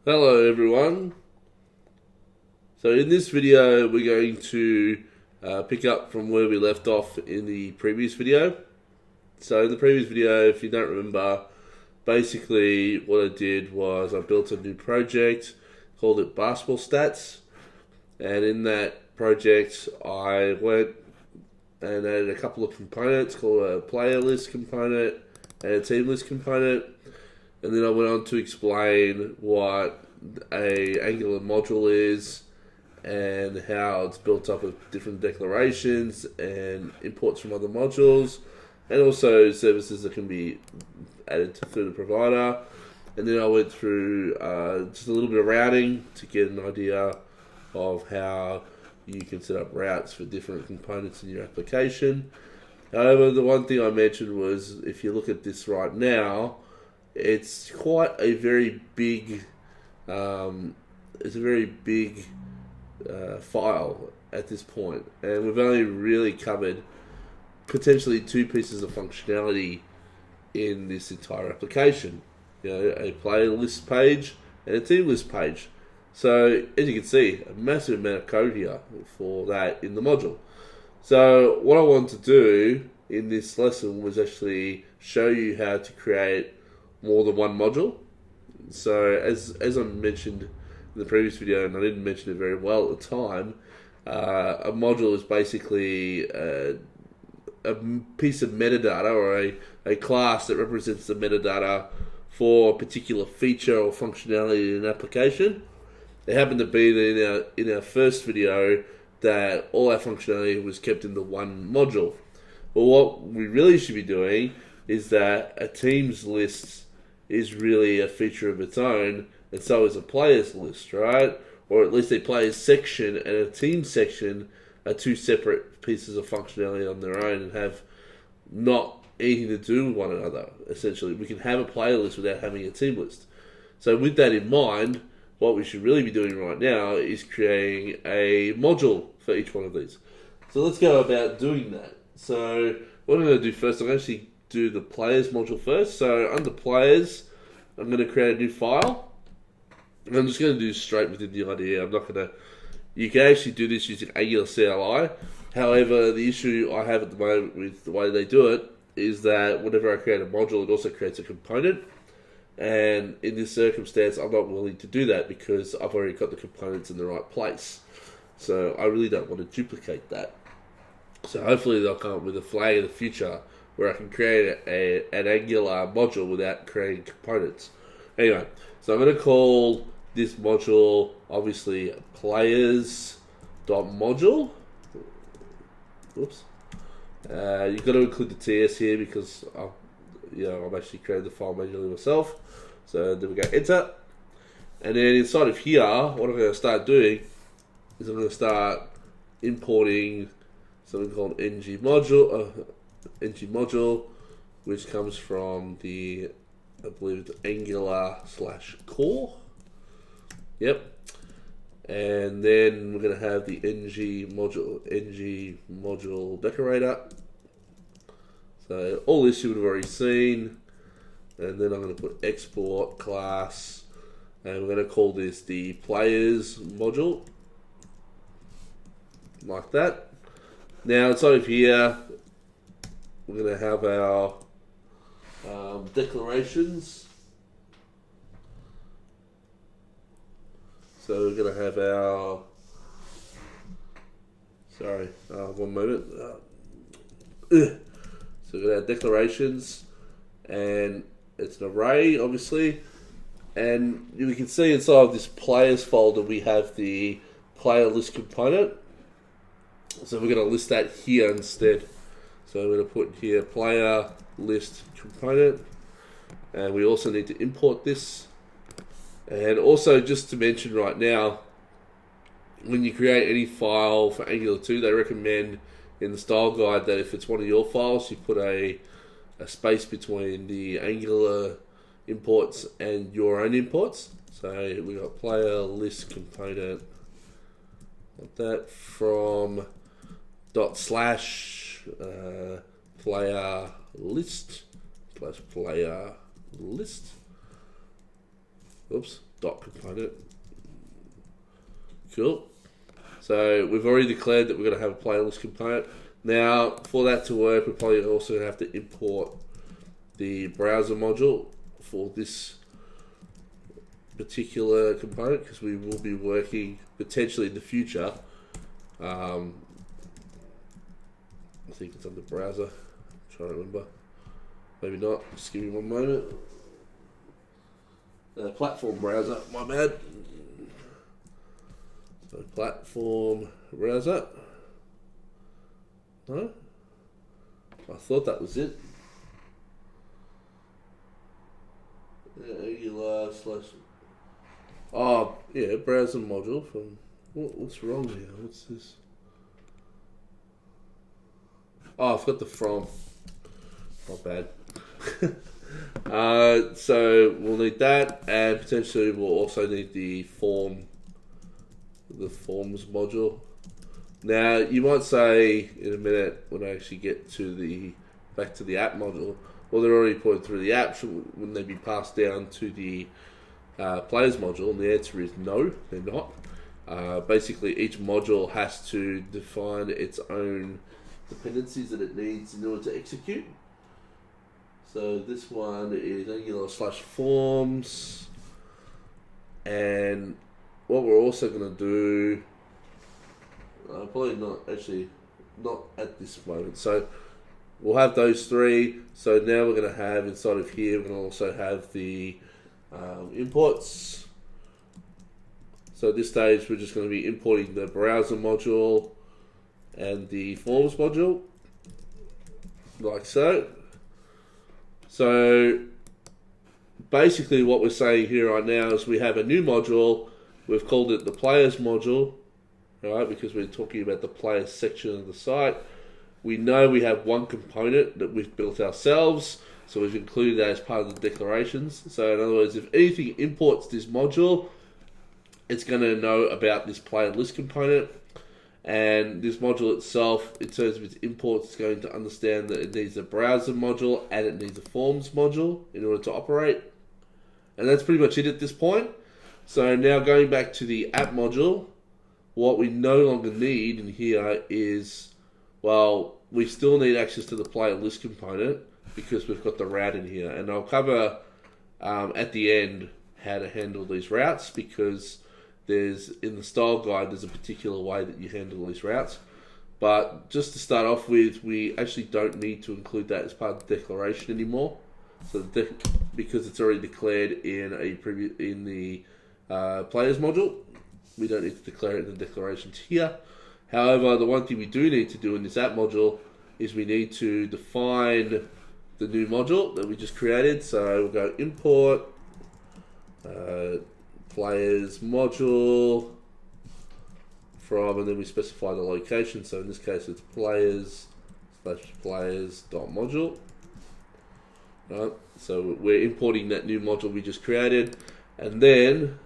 Hello everyone. So in this video we're going to pick up from where we left off in the previous video. So in the previous video, if you don't remember, basically what I did was I built a new project, called it Basketball Stats, and in that project I went and added a couple of components called a player list component and a team list component. And then I went on to explain what a Angular module is and how it's built up of different declarations and imports from other modules, and also services that can be added through the provider. And then I went through just a little bit of routing to get an idea of how you can set up routes for different components in your application. However, the one thing I mentioned was if you look at this right now, it's quite a very big, file at this point, and we've only really covered potentially two pieces of functionality in this entire application. You know, a player list page and a team list page. So as you can see, a massive amount of code here for that in the module. So what I want to do in this lesson was actually show you how to create more than one module. So as I mentioned in the previous video, and I didn't mention it very well at the time, a module is basically a piece of metadata or a class that represents the metadata for a particular feature or functionality in an application. It happened to be that in our first video that all our functionality was kept in the one module. But what we really should be doing is that a teams list is really a feature of its own, and so is a players list, right? Or at least a players section and a team section are two separate pieces of functionality on their own and have not anything to do with one another. Essentially, we can have a player list without having a team list. So with that in mind, what we should really be doing right now is creating a module for each one of these. So let's go about doing that. So what I'm going to do first, I'm going to actually do the players module first. So under players, I'm going to create a new file. And I'm just going to do straight within the IDE. I'm not going to. You can actually do this using Angular CLI. However, the issue I have at the moment with the way they do it is that whenever I create a module, it also creates a component. And in this circumstance, I'm not willing to do that because I've already got the components in the right place. So I really don't want to duplicate that. So hopefully they'll come up with a flag in the future where I can create an Angular module without creating components. Anyway, so I'm going to call this module, obviously, players.module. Oops. You've got to include the TS here because I'm actually creating the file manually myself. So then we go enter. And then inside of here, what I'm going to start doing is I'm going to start importing something called ng module, which comes from the, I believe it's Angular/core. Yep. And then we're going to have the ng module decorator. So all this you would have already seen. And then I'm going to put export class, and we're going to call this the players module, like that. Now inside of here, we're going to have our declarations. So we're going to have our, one moment. So we're going to have declarations, and it's an array, obviously. And we can see inside of this players folder, we have the player list component. So we're going to list that here instead. So I'm going to put here player list component, and we also need to import this. And also just to mention right now, when you create any file for Angular 2, they recommend in the style guide that if it's one of your files, you put a space between the Angular imports and your own imports. So we got player list component, like that, from /player list /player list. Oops, dot component. Cool. So we've already declared that we're going to have a player list component. Now, for that to work, we're probably also going to have to import the browser module for this particular component, because we will be working potentially in the future. I think it's under browser. I'm trying to remember. Maybe not. Just give me one moment. Platform browser. My bad. So platform browser. No? I thought that was it. Angular slash. Oh, yeah, browser module from. What's wrong here? What's this? Oh, I've got the from. Not bad. So we'll need that, and potentially we'll also need the forms module. Now you might say in a minute when I actually get to back to the app module, well, they're already pointed through the app. Wouldn't they be passed down to the players module? And the answer is no, they're not. Basically, each module has to define its own dependencies that it needs in order to execute. So this one is Angular slash forms, and what we're also going to do, probably not at this moment. So we'll have those three. So now we're going to have inside of here, we're going to also have the imports. So at this stage, we're just going to be importing the browser module and the forms module, like so. So basically what we're saying here right now is we have a new module. We've called it the players module, right? Because we're talking about the players section of the site. We know we have one component that we've built ourselves, so we've included that as part of the declarations. So in other words, if anything imports this module, it's going to know about this player list component. And this module itself, in terms of its imports, is going to understand that it needs a browser module and it needs a forms module in order to operate. And that's pretty much it at this point. So now going back to the app module, what we no longer need in here is, well, we still need access to the player list component because we've got the route in here. And I'll cover at the end how to handle these routes, because in the style guide, there's a particular way that you handle these routes. But just to start off with, we actually don't need to include that as part of the declaration anymore. So because it's already declared in the players module, we don't need to declare it in the declarations here. However, the one thing we do need to do in this app module is we need to define the new module that we just created. So we'll go import players module from, and then we specify the location. So in this case, it's players/players.module. Right. So we're importing that new module we just created, and then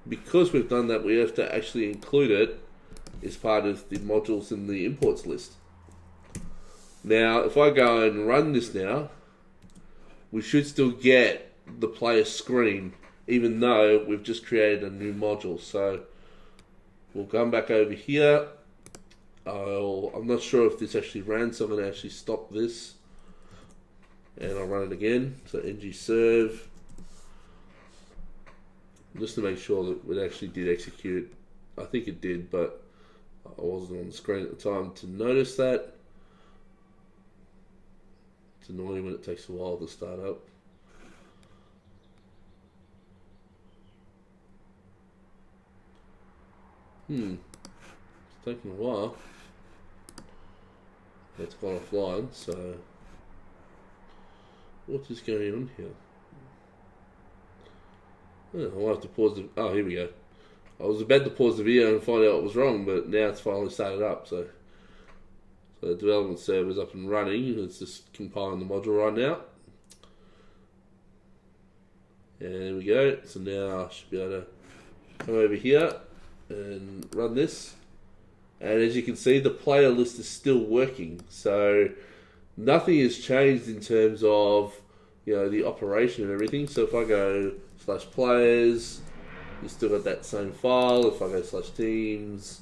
because we've done that, we have to actually include it as part of the modules in the imports list. Now, if I go and run this now, we should still get the player screen, even though we've just created a new module. So we'll come back over here. I'm not sure if this actually ran, so I'm going to actually stop this and I'll run it again. So ng serve, just to make sure that it actually did execute. I think it did, but I wasn't on the screen at the time to notice that. It's annoying when it takes a while to start up. It's taking a while. It's gone offline, so what is going on here? I'll have to pause the... Oh, here we go. I was about to pause the video and find out what was wrong, but now it's finally started up. So the development server is up and running. It's just compiling the module right now. And there we go. So now I should be able to come over here and run this. And as you can see, the player list is still working. So nothing has changed in terms of, the operation and everything. So if I go /players, you still got that same file. If I go /teams,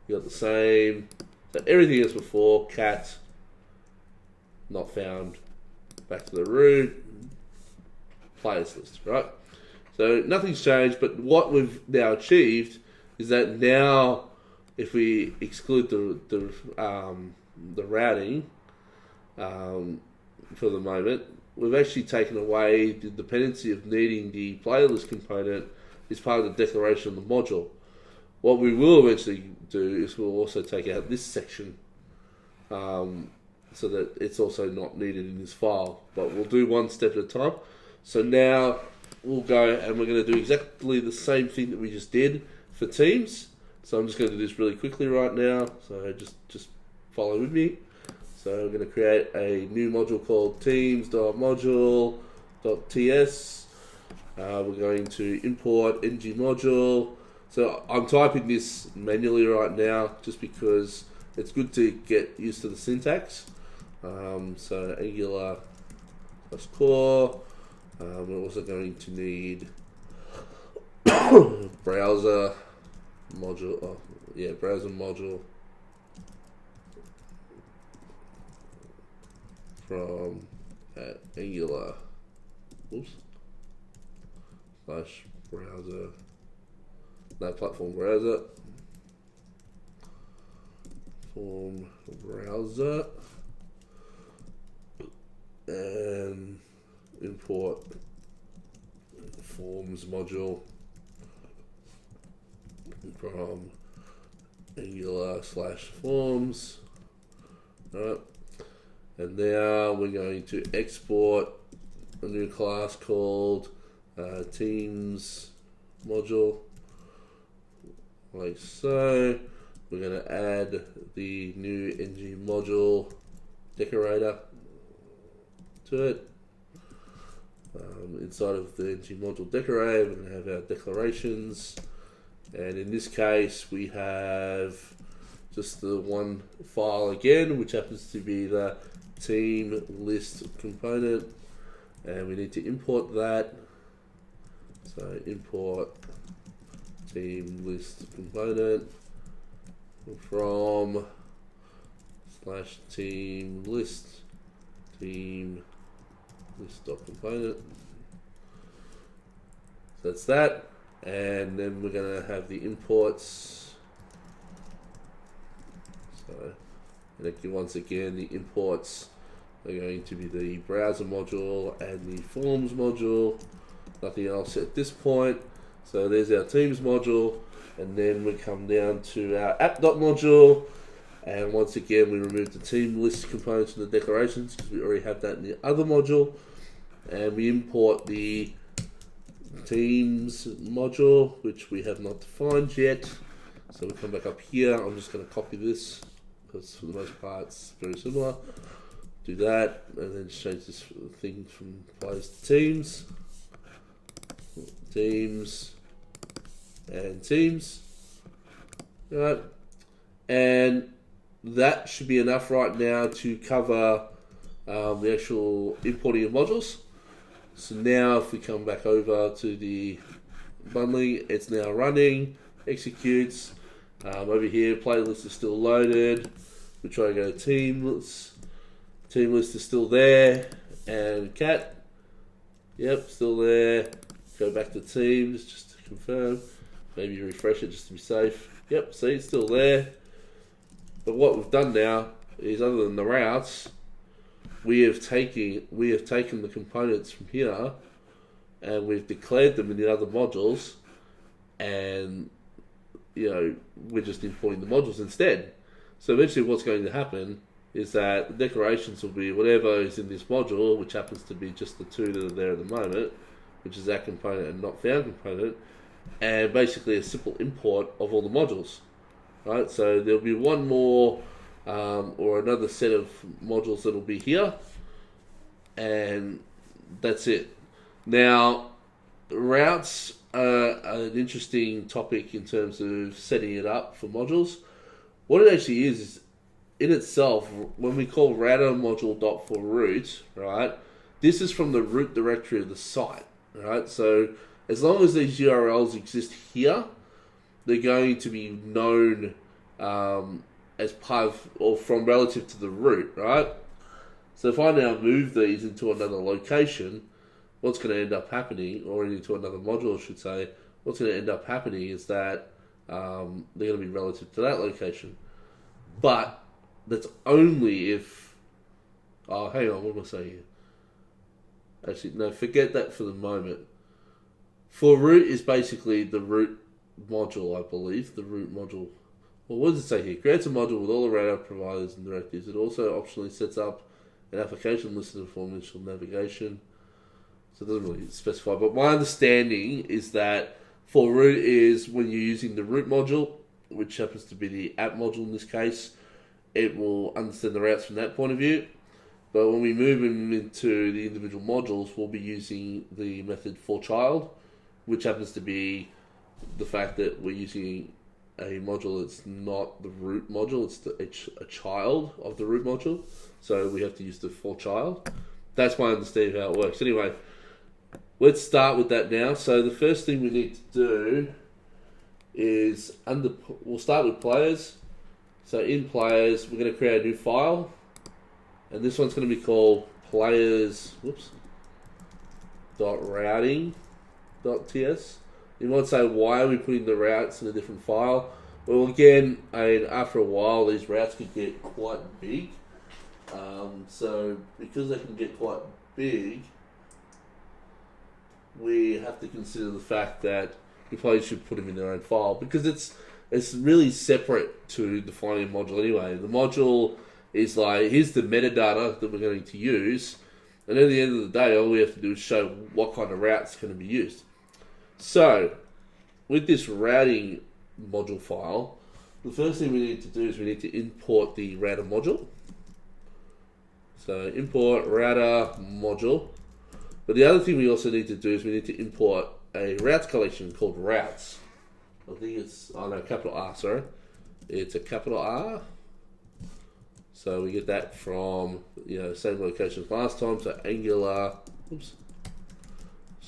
you got the same. So everything as before, cat, not found, back to the root, players list, right? So nothing's changed, but what we've now achieved is that now, if we exclude the routing for the moment, we've actually taken away the dependency of needing the player list component as part of the declaration of the module. What we will eventually do is we'll also take out this section so that it's also not needed in this file. But we'll do one step at a time. So now we'll go and we're going to do exactly the same thing that we just did for teams. So I'm just going to do this really quickly right now. So just follow with me. So we're going to create a new module called teams.module.ts. We're going to import ng module. So I'm typing this manually right now just because it's good to get used to the syntax. So Angular plus core. We're also going to need browser module. Browser module from Angular. /browser. No, platform browser. Form browser. And import forms module from Angular /forms. Right. And now we're going to export a new class called teams module, like so. We're going to add the new ng module decorator to it. Inside of the ng module decorator, we're going to have our declarations, and in this case we have just the one file again, which happens to be the team list component, and we need to import that. So import team list component from /team list list.component. So that's that, and then we're going to have the imports. So, and once again, the imports are going to be the browser module and the forms module. Nothing else at this point. So there's our teams module, and then we come down to our app.module, and once again we remove the team list components from the declarations because we already have that in the other module, and we import the teams module, which we have not defined yet. So we come back up here. I'm just going to copy this because for the most part it's very similar. Do that, and then change this thing from players to teams. Teams and teams. Right. And that should be enough right now to cover the actual importing of modules. So now if we come back over to the bundling, it's now running, executes. Over here, playlist is still loaded. We try to go to team list. Team list is still there. And cat, yep, still there. Go back to teams just to confirm. Maybe refresh it just to be safe. Yep, see, it's still there. But what we've done now is, other than the routes, we have taken the components from here and we've declared them in the other modules, and we're just importing the modules instead. So eventually what's going to happen is that the declarations will be whatever is in this module, which happens to be just the two that are there at the moment, which is that component and not found component, and basically a simple import of all the modules. Right, so there'll be one more or another set of modules that'll be here, and that's it. Now, routes are an interesting topic in terms of setting it up for modules. What it actually is in itself, when we call RouterModule.forRoot, right, this is from the root directory of the site, right? So as long as these URLs exist here, they're going to be known as part of, or from relative to the root, right? So if I now move these into another location, what's going to end up happening, or into another module, I should say, what's going to end up happening is that they're going to be relative to that location. But that's only if... Oh, hang on, what am I saying here? Actually, no, forget that for the moment. For root is basically the root module, I believe. The root module. Well, what does it say here? Creates a module with all the router providers and directives. It also optionally sets up an application listed for initial navigation. So it doesn't really specify. But my understanding is that for root is when you're using the root module, which happens to be the app module in this case, it will understand the routes from that point of view. But when we move them into the individual modules, we'll be using the method forChild, which happens to be the fact that we're using a module that's not the root module, it's a child of the root module. So we have to use the forChild. That's my understanding of how it works. Anyway, let's start with that now. So the first thing we need to do is we'll start with players. So in players, we're going to create a new file, and this one's going to be called players.routing.ts. You might say, why are we putting the routes in a different file? Well, again, after a while, these routes could get quite big. So because they can get quite big, we have to consider the fact that you probably should put them in their own file, because it's really separate to defining a module anyway. The module is like, here's the metadata that we're going to use, and at the end of the day, all we have to do is show what kind of routes are going to be used. So, with this routing module file, the first thing we need to do is we need to import the router module. So, import router module. But the other thing we also need to do is we need to import a routes collection called routes. I think it's, capital R, sorry. It's a capital R. So we get that from, same location as last time. So Angular,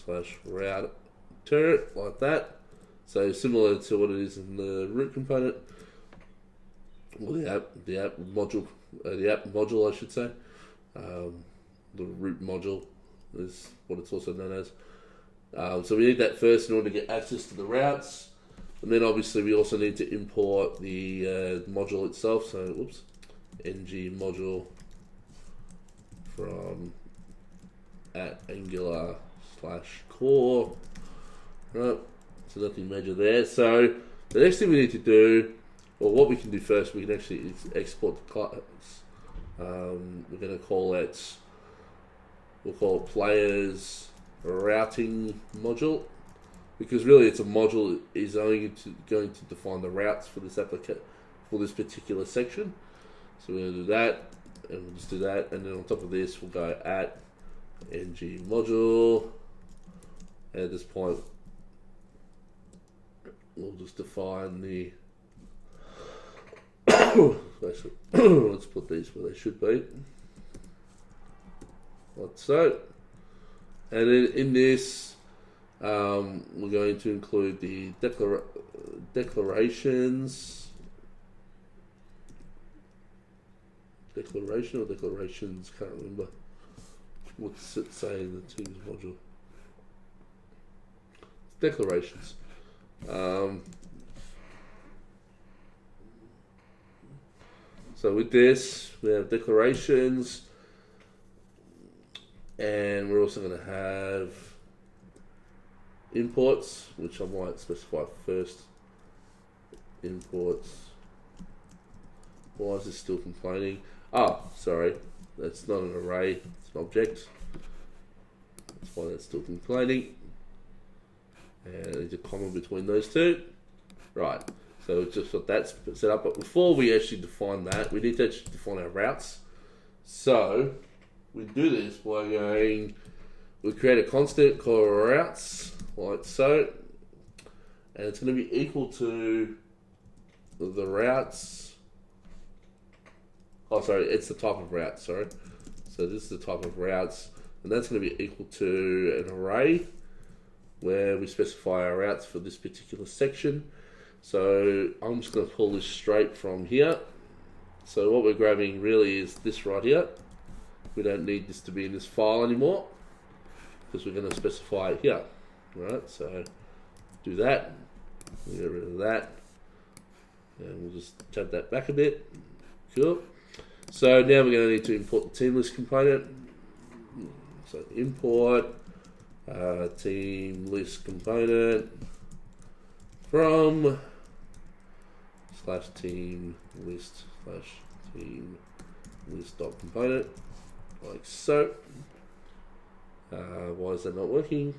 /router, like that. So similar to what it is in the root component. Well, the app module, I should say. The root module is what it's also known as. So we need that first in order to get access to the routes. And then obviously we also need to import the module itself. So, ng module from @angular/core. Right, so nothing major there. So the next thing we need to do, or what we can do first, we can actually export the class. We're going to call it, we'll call it players routing module, because really it's a module that is only going to define the routes for this for this particular section. So we're going to do that, and we'll just do that, and then on top of this we'll go @ng module, and at this point we'll just define the let's put these where they should be, like so. And then in this, we're going to include the declarations. Declaration or declarations, can't remember. What's it say in the Teams module? Declarations. So with this, we have declarations, and we're also going to have imports, which I might specify first. Imports. Why is this still complaining? Oh, sorry, that's not an array, it's an object. That's why that's still complaining. And there's a comma between those two. Right, so it's just got that set up. But before we actually define that, we need to actually define our routes. So we do this by we create a constant called routes, like so. And it's going to be equal to the routes. Oh, sorry, it's the type of route, sorry. So this is the type of routes, and that's going to be equal to an array where we specify our routes for this particular section. So I'm just going to pull this straight from here. So what we're grabbing really is this right here. We don't need this to be in this file anymore because we're going to specify it here. Right, so do that, we'll get rid of that, and we'll just tab that back a bit. Cool. So now we're going to need to import the team list component. So import team list component from /team list dot component, like so. Why is that not working?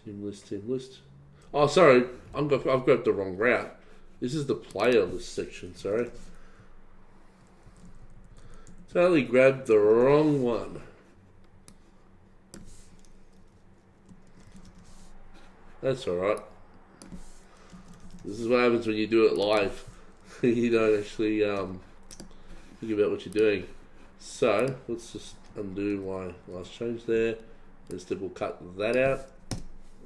Team list. Oh, sorry, I've grabbed the wrong route. This is the player list section, sorry. Totally grabbed the wrong one. That's alright. This is what happens when you do it live. You don't actually think about what you're doing. So, let's just undo my last change there. Instead we'll cut that out.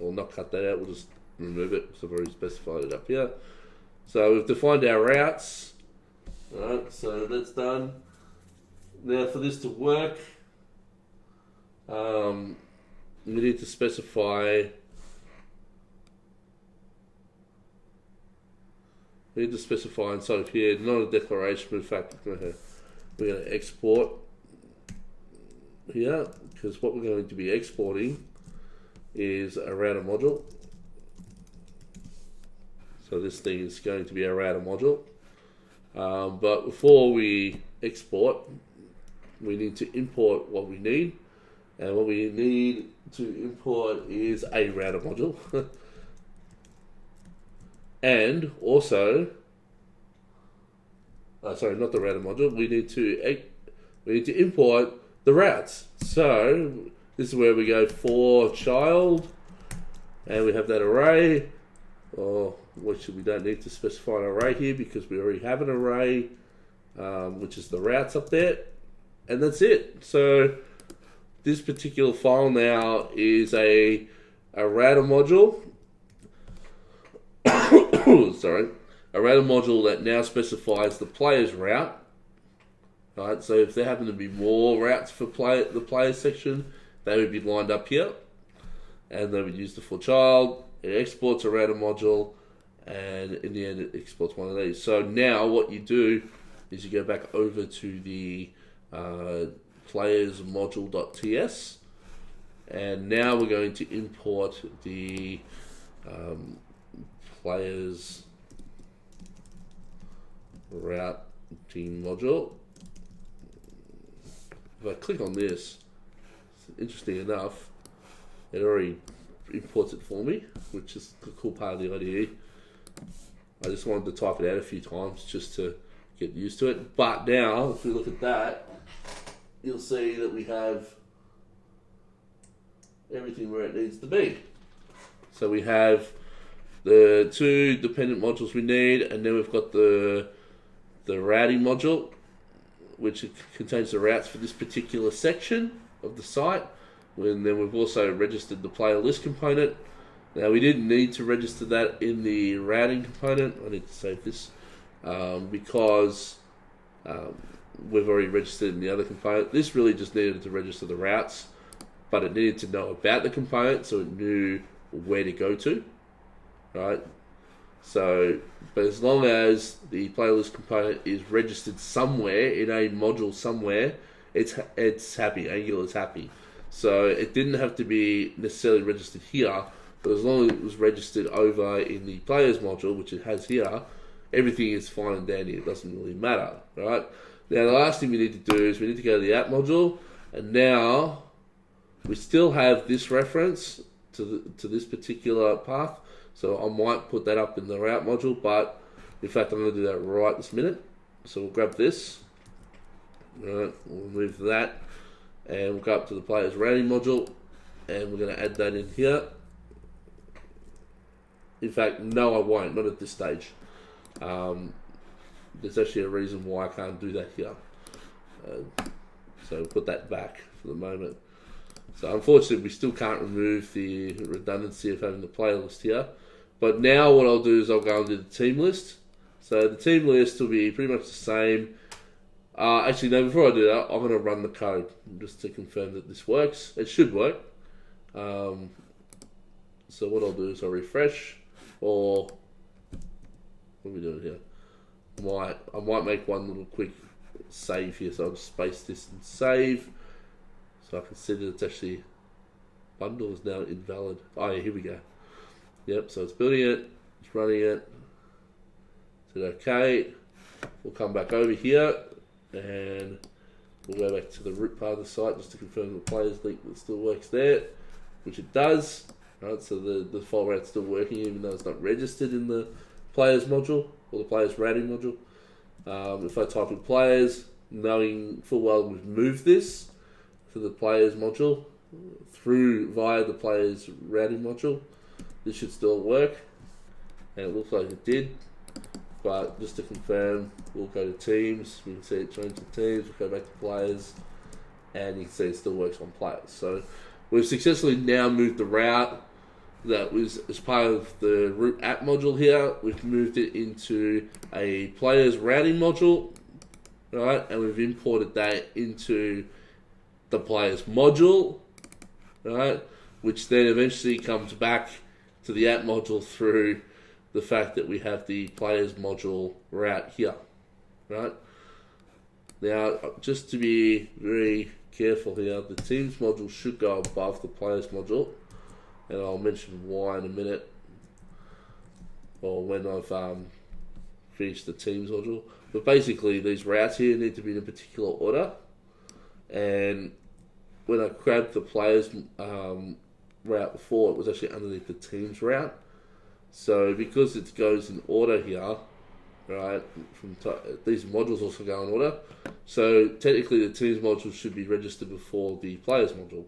Or not cut that out, we'll just remove it because I've already specified it up here. So we've defined our routes. Alright, so that's done. Now for this to work, we need to specify inside of here, not a declaration, but in fact we're going to export here, because what we're going to be exporting is a router module. So this thing is going to be a router module. But before we export, we need to import what we need. And what we need to import is a router module. And also, sorry, not the router module, we need to import the routes. So this is where we go for child, and we have that array, or which we don't need to specify an array here because we already have an array, which is the routes up there, and that's it. So this particular file now is a router module. Sorry, a router module that now specifies the player's route. Right, so if there happen to be more routes for the player section, they would be lined up here, and they would use the for_child. It exports a router module, and in the end it exports one of these. So now what you do is you go back over to the players module.ts, and now we're going to import the players routing module. If I click on this, interesting enough, it already imports it for me, which is a cool part of the IDE. I just wanted to type it out a few times just to get used to it. But now, if we look at that, you'll see that we have everything where it needs to be. So we have the two dependent modules we need, and then we've got the routing module, which contains the routes for this particular section of the site. And then we've also registered the player list component. Now we didn't need to register that in the routing component. I need to save this because we've already registered in the other component. This really just needed to register the routes, but it needed to know about the component so it knew where to go to, right? So, but as long as the playlist component is registered somewhere in a module somewhere, it's happy. Angular is happy. So it didn't have to be necessarily registered here, but as long as it was registered over in the players module, which it has here, everything is fine and dandy. It doesn't really matter, right? Now the last thing we need to do is we need to go to the app module, and now we still have this reference to this particular path. So I might put that up in the route module, but in fact I'm going to do that right this minute. So we'll grab this, right, we'll remove that, and we'll go up to the player's routing module, and we're going to add that in here. In fact, no I won't, not at this stage. There's actually a reason why I can't do that here. So we'll put that back for the moment. So unfortunately, we still can't remove the redundancy of having the playlist here. But now what I'll do is I'll go and do the team list. So the team list will be pretty much the same. Actually, no, before I do that, I'm going to run the code just to confirm that this works. It should work. So what I'll do is I'll refresh, or what are we doing here? I might make one little quick save here, so I'll just space this and save, so I can see that it's actually bundle is now invalid. Oh yeah, here we go. Yep, so it's building it, it's running it. Is it okay? We'll come back over here and we'll go back to the root part of the site just to confirm the players link that still works there, which it does. Right, so the default route's still working even though it's not registered in the players module or the players routing module. If I type in players, knowing full well we've moved this to the players module via the players routing module, this should still work, and it looks like it did. But just to confirm, we'll go to teams. We can see it change to teams. We'll go back to players, and you can see it still works on players. So we've successfully now moved the route that was as part of the root app module here. We've moved it into a players routing module, right? And we've imported that into the players module, right? Which then eventually comes back to the app module through the fact that we have the players module route here, right? Now, just to be very careful here, the teams module should go above the players module, and I'll mention why in a minute, or when I've finished the teams module. But basically, these routes here need to be in a particular order, and when I grabbed the players route before, it was actually underneath the teams route. So because it goes in order here, right, these modules also go in order. So technically the teams module should be registered before the players module,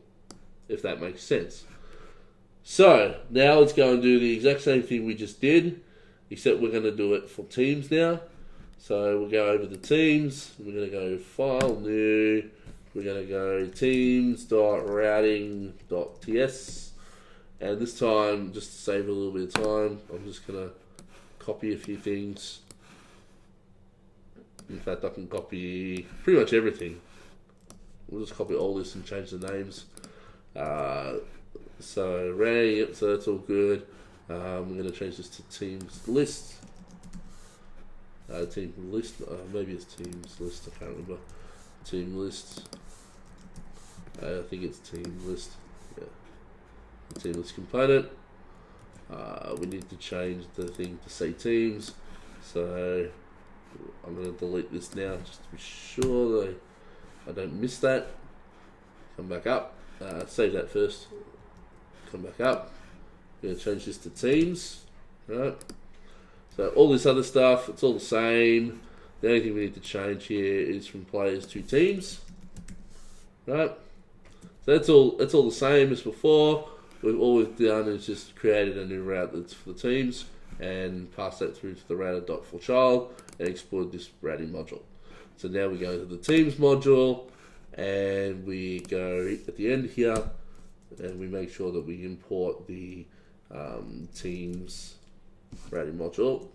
if that makes sense. So now let's go and do the exact same thing we just did, except we're going to do it for teams now. So we'll go over the teams, we're going to go file, new, we're going to go teams.routing.ts, and this time, just to save a little bit of time, I'm just going to copy a few things. In fact, I can copy pretty much everything. We'll just copy all this and change the names. So Ray, yep, so that's all good. I'm going to change this to teams list. Team list, maybe it's teams list, I can't remember. Team list. I think it's team list. Yeah. The team list component. We need to change the thing to say teams. So I'm going to delete this now just to be sure that I don't miss that. Come back up. Save that first. Come back up. I'm going to change this to teams. Right. So all this other stuff, it's all the same. The only thing we need to change here is from players to teams. Right. So that's all the same as before. All we've done is just created a new route that's for the teams and pass that through to the router.forChild and export this routing module. So now we go to the teams module and we go at the end here and we make sure that we import the teams routing module.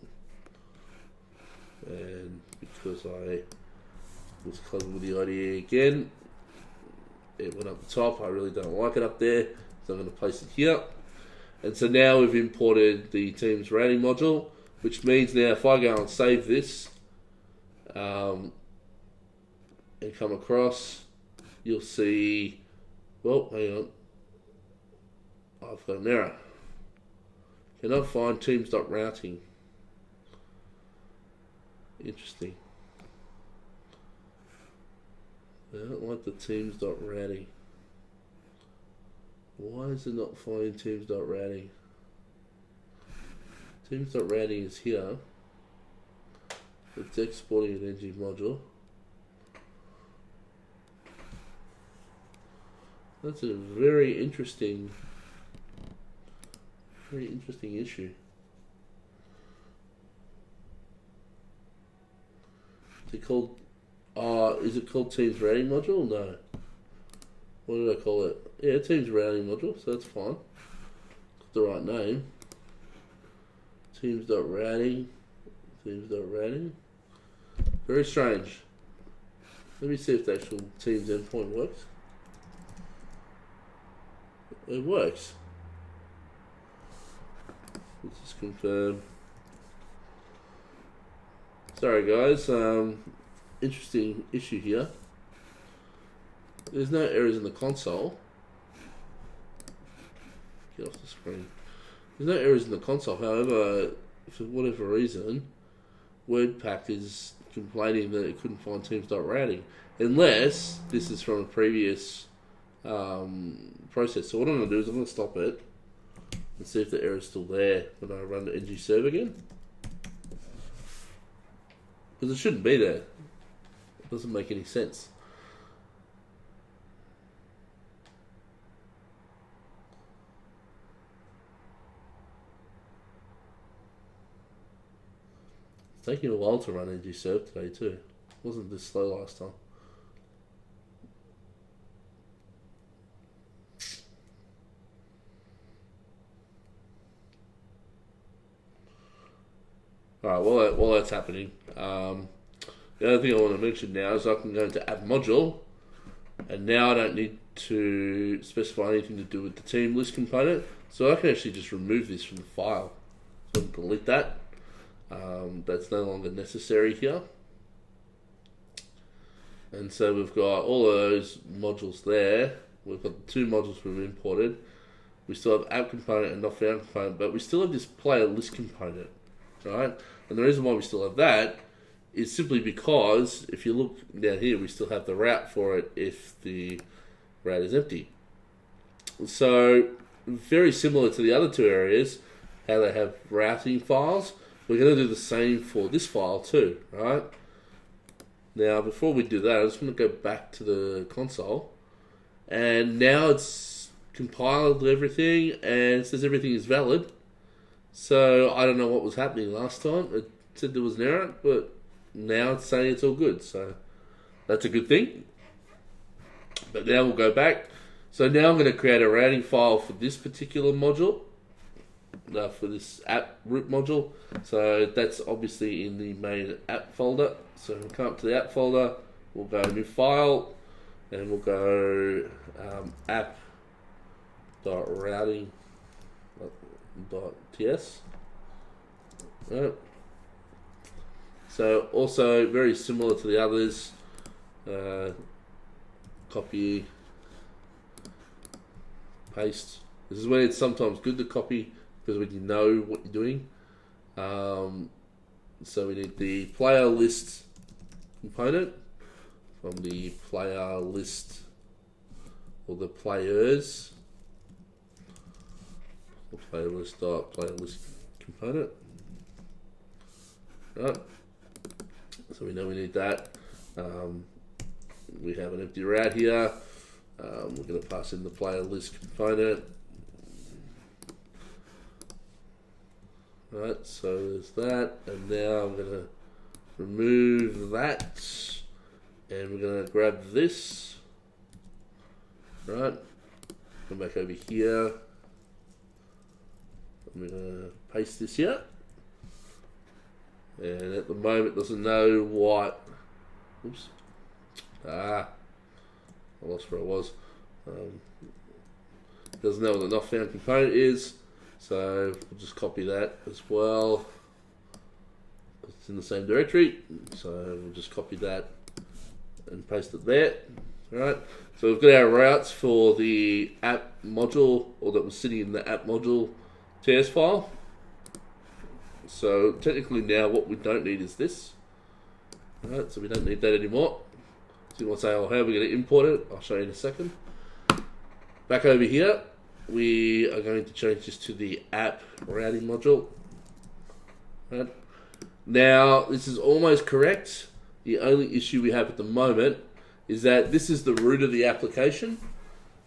And because I was clever with the IDE again, it went up the top. I really don't like it up there, so I'm going to place it here. And so now we've imported the teams routing module, which means now if I go and save this and come across, you'll see, well, hang on, I've got an error. Cannot find teams.routing. Interesting. I don't like the teams.routing. Why is it not finding teams.routing? Teams.routing is here. It's exporting an ng module. That's a very interesting issue. Is it called Teams Routing module? No. what did I call it? Yeah, Teams routing module, so that's fine. Got the right name. Teams.routing. Teams.routing. Very strange. Let me see if the actual Teams endpoint works. It works. Let's just confirm. Sorry guys, interesting issue here. There's no errors in the console. Get off the screen. There's no errors in the console, however, for whatever reason, Wordpack is complaining that it couldn't find Teams.routing. Unless this is from a previous process. So what I'm going to do is I'm going to stop it and see if the error is still there when I run the ng serve again. Because it shouldn't be there. It doesn't make any sense. It's taking a while to run ng serve today too. It wasn't this slow last time. Alright, while that's happening, the other thing I want to mention now is I can go into app module, and now I don't need to specify anything to do with the team list component, so I can actually just remove this from the file. So I can delete that. That's no longer necessary here. And so we've got all of those modules there. We've got the two modules we've imported. We still have app component and not found component, but we still have this player list component. Right, and the reason why we still have that is simply because if you look down here, we still have the route for it if the route is empty. So very similar to the other two areas, how they have routing files, we're going to do the same for this file too, right? Now before we do that, I just want to go back to the console, and now it's compiled everything and it says everything is valid. So I don't know what was happening last time. It said there was an error, but now it's saying it's all good. So that's a good thing. But now we'll go back. So now I'm going to create a routing file for this particular module, for this app root module. So that's obviously in the main app folder. So we'll come up to the app folder. We'll go new file, and we'll go app.routing.ts. Right. So also very similar to the others. Copy, paste. This is when it's sometimes good to copy because when you know what you're doing. So we need the player list component from the player list or the players. Playlist component. Right. So we know we need that. We have an empty route here. We're going to pass in the player list component. Right, so there's that, and now I'm going to remove that, and we're going to grab this. Right, come back over here. I'm going to paste this here, and at the moment it doesn't know what, oops, I lost where I was, doesn't know what the not found component is, so we'll just copy that as well, it's in the same directory, so we'll just copy that and paste it there. Right, so we've got our routes for the app module, or that was sitting in the app module TS file. So technically now what we don't need is this. Alright, so we don't need that anymore. So you want to say, oh, how are we going to import it? I'll show you in a second. Back over here, we are going to change this to the app routing module. Right. Now, this is almost correct. The only issue we have at the moment is that this is the root of the application.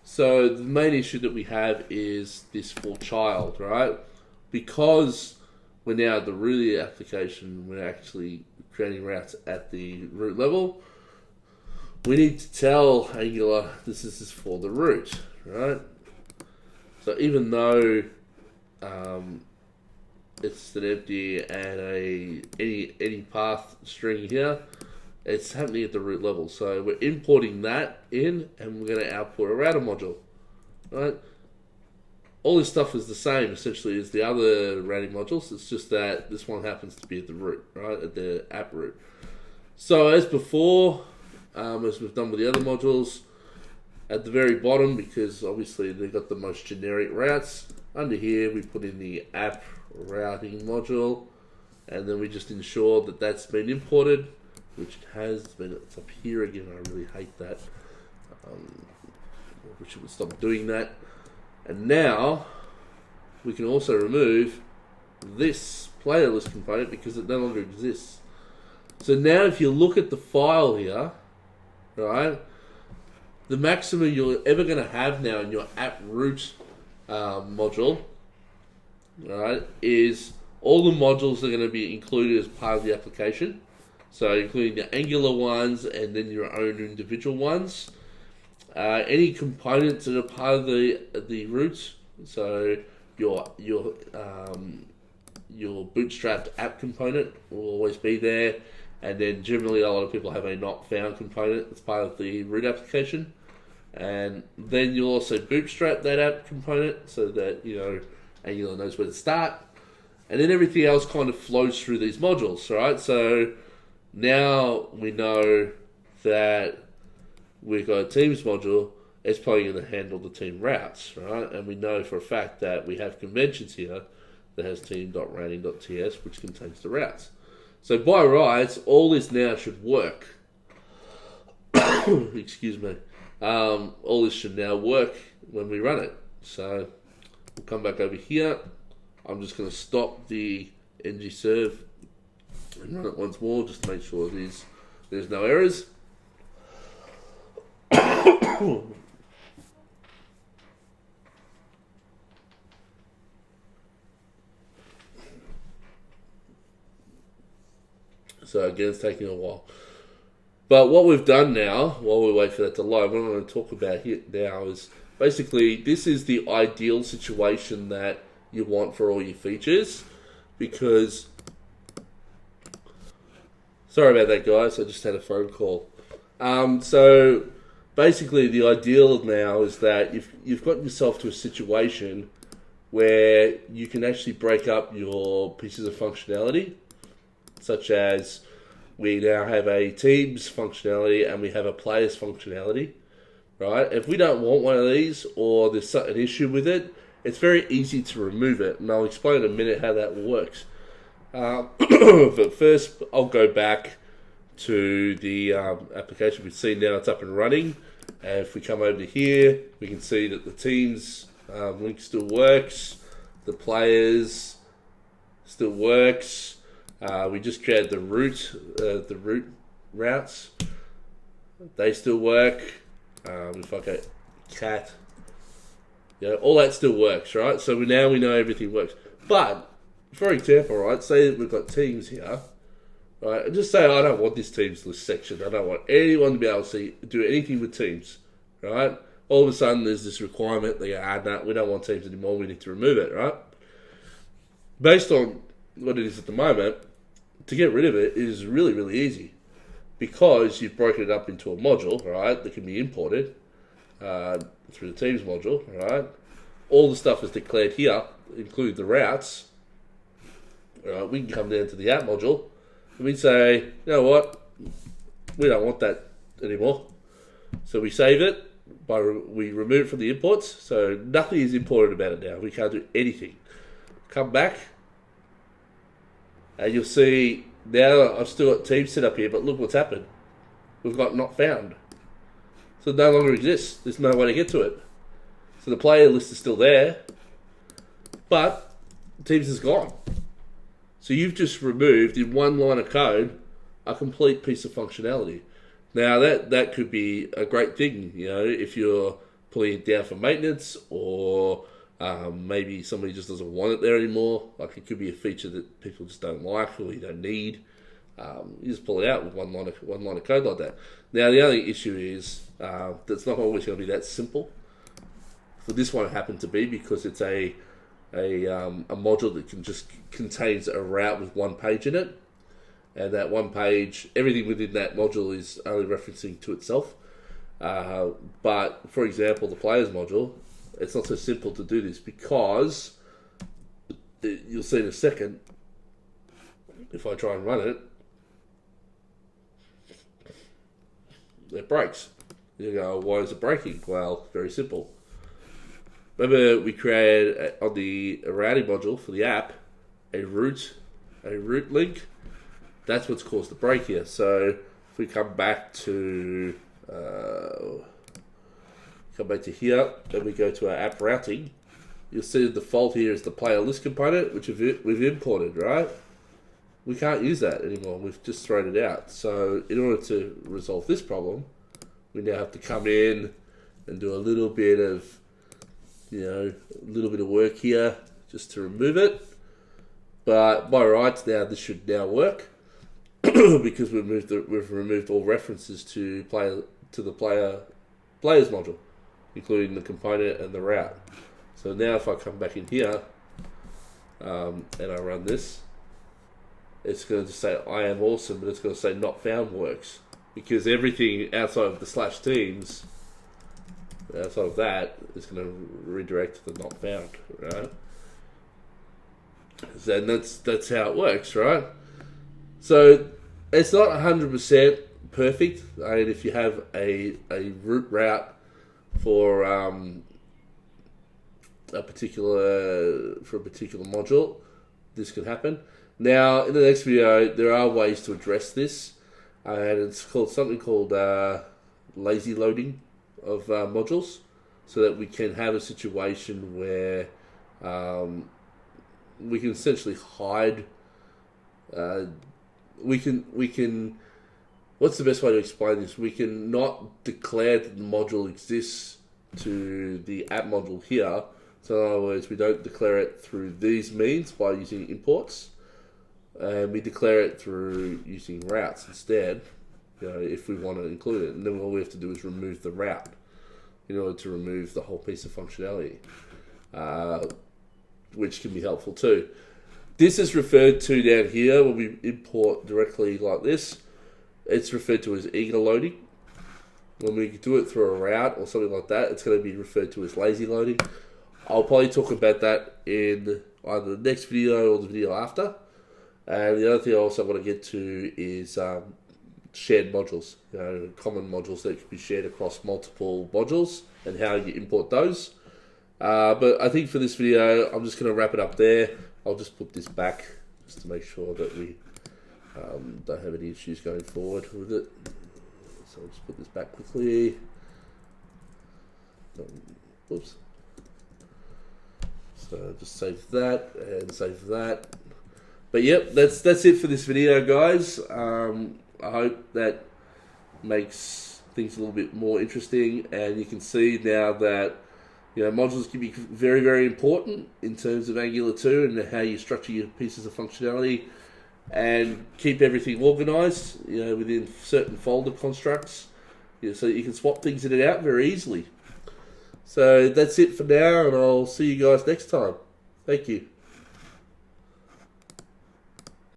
So the main issue that we have is this for child, right? Because we're now at the root of the application, we're actually creating routes at the root level. we need to tell Angular this is for the root, right? So even though it's an empty and any path string here, it's happening at the root level. So we're importing that in, and we're going to output a router module, right? All this stuff is the same essentially as the other routing modules. It's just that this one happens to be at the root, right, at the app root. So as before, as we've done with the other modules, at the very bottom, because obviously they've got the most generic routes, under here we put in the app routing module, and then we just ensure that that's been imported, which it has been. It's up here again. I really hate that. We should stop doing that. And now we can also remove this player list component because it no longer exists. So now if you look at the file here, right, the maximum you're ever going to have now in your app root module, right, is all the modules that are going to be included as part of the application. So including the Angular ones and then your own individual ones. Any components that are part of the root, so your bootstrapped app component will always be there, and then generally a lot of people have a not found component that's part of the root application, and then you'll also bootstrap that app component so that Angular knows where to start, and then everything else kind of flows through these modules, right? So now we know that we've got a Teams module, it's probably going to handle the team routes, right? And we know for a fact that we have conventions here that has team.routing.ts, which contains the routes. So by rights, all this now should work. Excuse me. All this should now work when we run it. So we'll come back over here. I'm just going to stop the ngserve and run it once more just to make sure there's no errors. So again, it's taking a while. But what we've done now, while we wait for that to load, what I'm going to talk about here now is basically this is the ideal situation that you want for all your features, because sorry about that, guys. I just had a phone call. So basically, the ideal now is that you've got yourself to a situation where you can actually break up your pieces of functionality, such as we now have a Teams functionality and we have a Players functionality, right? If we don't want one of these or there's an issue with it, it's very easy to remove it, and I'll explain in a minute how that works. But first, I'll go back to the application. We see now it's up and running. And if we come over to here, we can see that the Teams link still works. The Players still works. We just created the root routes. They still work. If I go cat, all that still works, right? So now we know everything works. But for example, right, say that we've got Teams here, right? And just say I don't want this Teams list section. I don't want anyone to be able to do anything with Teams, right? All of a sudden, there's this requirement that no, we don't want Teams anymore. We need to remove it, right? Based on what it is at the moment, to get rid of it is really, really easy, because you've broken it up into a module, right, that can be imported through the Teams module, right? All the stuff is declared here, including the routes. Right? We can come down to the app module and we say, you know what, we don't want that anymore. So we save it, we remove it from the imports, so nothing is imported about it now. We can't do anything. Come back, and you'll see now I've still got Teams set up here, but look what's happened. We've got not found. So it no longer exists. There's no way to get to it. So the player list is still there, but Teams is gone. So you've just removed, in one line of code, a complete piece of functionality. Now that could be a great thing, if you're pulling it down for maintenance, or maybe somebody just doesn't want it there anymore. Like, it could be a feature that people just don't like or you don't need. You just pull it out with one line of code like that. Now the only issue is that's not always going to be that simple. For this one, it happened to be because it's a module that contains a route with one page in it, and that one page, everything within that module is only referencing to itself. But for example, the players module, it's not so simple to do this because you'll see in a second. If I try and run it, it breaks. You go, why is it breaking? Well, very simple. Remember, we created on the routing module for the app a root link. That's what's caused the break here. So if we come back to here, and we go to our app routing, you'll see the default here is the player list component, which we've imported, right? We can't use that anymore. We've just thrown it out. So in order to resolve this problem, we now have to come in and do a little bit of work here just to remove it. But by rights now, this should now work because we've removed all references to the players module, including the component and the route. So now if I come back in here and I run this, it's going to just say I am awesome, but it's going to say not found works because everything outside of the /teams, outside of that, is going to redirect to the not found, right? So that's how it works, right? So it's not 100% perfect. I mean, if you have a root route for a particular module, this could happen. Now, in the next video, there are ways to address this, and it's something called lazy loading of modules, so that we can have a situation where we can essentially hide. We can. What's the best way to explain this? We can not declare that the module exists to the app module here. So in other words, we don't declare it through these means by using imports. And we declare it through using routes instead, if we want to include it. And then all we have to do is remove the route in order to remove the whole piece of functionality, which can be helpful too. This is referred to down here when we import directly like this. It's referred to as eager loading. When we do it through a route or something like that, it's going to be referred to as lazy loading. I'll probably talk about that in either the next video or the video after. And the other thing I also want to get to is shared modules, common modules that can be shared across multiple modules and how you import those. But I think for this video, I'm just going to wrap it up there. I'll just put this back just to make sure that we don't have any issues going forward with it. So I'll just put this back quickly. Whoops. So just save that and save that. But yep, that's it for this video, guys. I hope that makes things a little bit more interesting, and you can see now that modules can be very, very important in terms of Angular 2 and how you structure your pieces of functionality and keep everything organized, within certain folder constructs, so that you can swap things in and out very easily. So that's it for now, and I'll see you guys next time. Thank you.